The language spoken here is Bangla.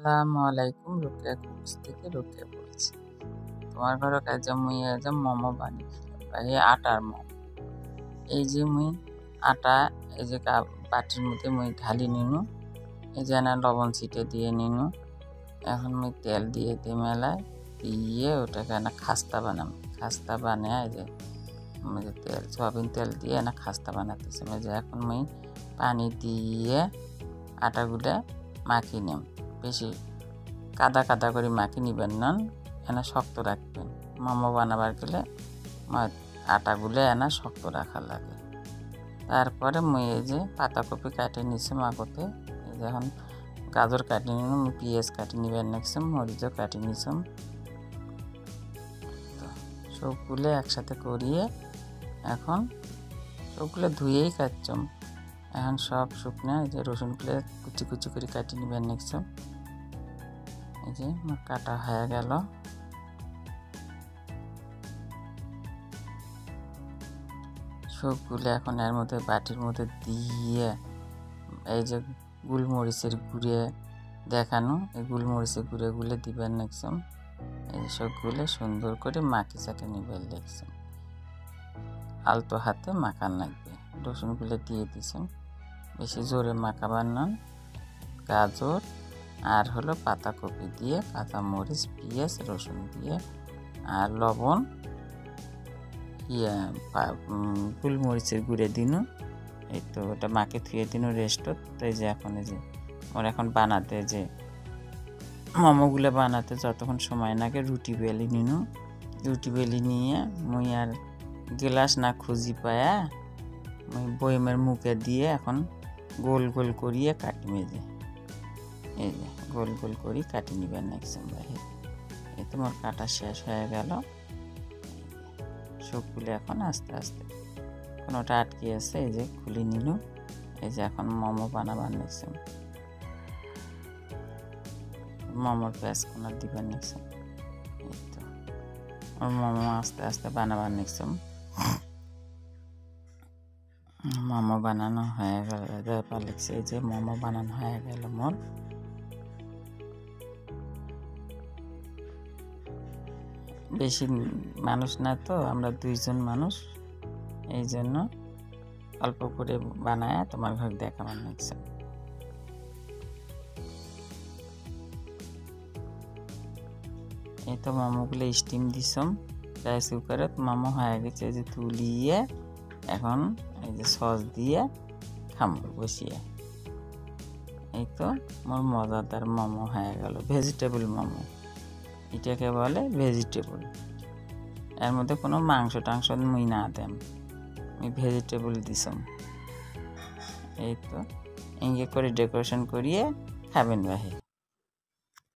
আসসালামু আলাইকুম। রোকেয়া কুকস থেকে রোকেয়া বলছি। তোমার ঘরে কাজে মুই আজ মোমো বানিয়েছিলাম, এই আটার মোমো। এই যে মুই আটা এই যে বাটির মধ্যে মুই ঢালি নিনু, এই যে না লবণ ছিটে দিয়ে নিনু। এখন মুই তেল দিয়ে দিই মেলায়, দিয়ে ওটাকে না খাস্তা বানাম। খাস্তা বানিয়ে এই যে তেল সয়াবিন তেল দিয়ে না খাস্তা বানাতেছি। যে এখন মুই পানি দিয়ে আটাগুলা মাখি নিম। বেশি কাদা কাদা করে মাখি নিবেন না, এনা শক্ত রাখবেন। মোমো বানাবার গেলে আটাগুলো এনা শক্ত রাখা লাগে। তারপরে মুই এই যে পাতাকপি কাটে নিছি মাগতে, এই যে এখন গাজর কাটি নিলাম, মুই পেঁয়াজ কাটি নিবেন নিছিলাম, মরিচও কাটি নিছিলাম। তো সবগুলো একসাথে করিয়ে এখন সবগুলো ধুয়েই কাটছম। এখন সব শুকনা এই যে রসুনগুলো কুচি কুচি করে কাটি নিবেন নিছিলাম। এই যে কাটা হয়ে গেল। সবগুলো এখন এর মধ্যে বাটির মধ্যে দিয়ে এই যে গোলমরিচের গুঁড়ে দেখানো, এই গোলমরিচের গুঁড়েগুলো দিবেন নিছিলাম। এই সবগুলো সুন্দর করে মাখি চাটে নিবেন লিখছিলাম। আলতো হাতে মাখান লাগবে। রসুনগুলো দিয়ে দিছেন, বেশি জোরে মাখাবার নন। গাজর আর হলো পাতাকপি দিয়ে, কাঁচামরিচ, পেঁয়াজ, রসুন দিয়ে আর লবণ, গোলমরিচের গুঁড়ে দিন। এই তো ওটা মাকে থুয়ে দিন রেস্টত। তো এই যে এখন এই যে ওর এখন বানাতে যে মোমোগুলো বানাতে যতক্ষণ সময় লাগে রুটি বেলি নিনু। রুটি বেলি নিয়ে মুই আর গ্লাস না খুঁজি পায়া মুই বয়মের মুখে দিয়ে এখন গোল গোল করিয়ে কাটি মেজে, এই যে গোল গোল করি কাটি নিবেন একদম বাহির। এই তোমার কাটা শেষ হয়ে গেল। সবগুলো এখন আস্তে আস্তে কোনোটা আটকে আছে, এই যে খুলে নিল। এই যে এখন মোমো বানাবার নিচ্ছেন, মোমোর পেঁয়াজ কোনা দিবার নিচ্ছেন। এই তো মোমো আস্তে আস্তে বানাবার নিচ্ছেন। মোমো বানানো হয়ে গেল, লিখছে এই যে মোমো বানানো হয়ে গেল মোর। বেশি মানুষ না তো, আমরা 2 জন মানুষ, এই জন্য অল্প করে বানায় তোমার ঘর দেখাবার নিচ্ছে। এই তো মোমোগুলো স্টিম দিছম রাইস কুকারে, মোমো হয়ে গেছে। এই যে তুলিয়ে এখন এই যে সস দিয়ে খামো বসিয়ে। এই তো মোর মজাদার মোমো হয়ে গেল, ভেজিটেবল মোমো। এটাকে বলে ভেজিটেবল। এর মধ্যে কোনো মাংস টাংস মুই না দেন, আমি ভেজিটেবল দিছম। এই তো ইঙ্গে করে ডেকোরেশন করিয়ে খাবেন বাহে।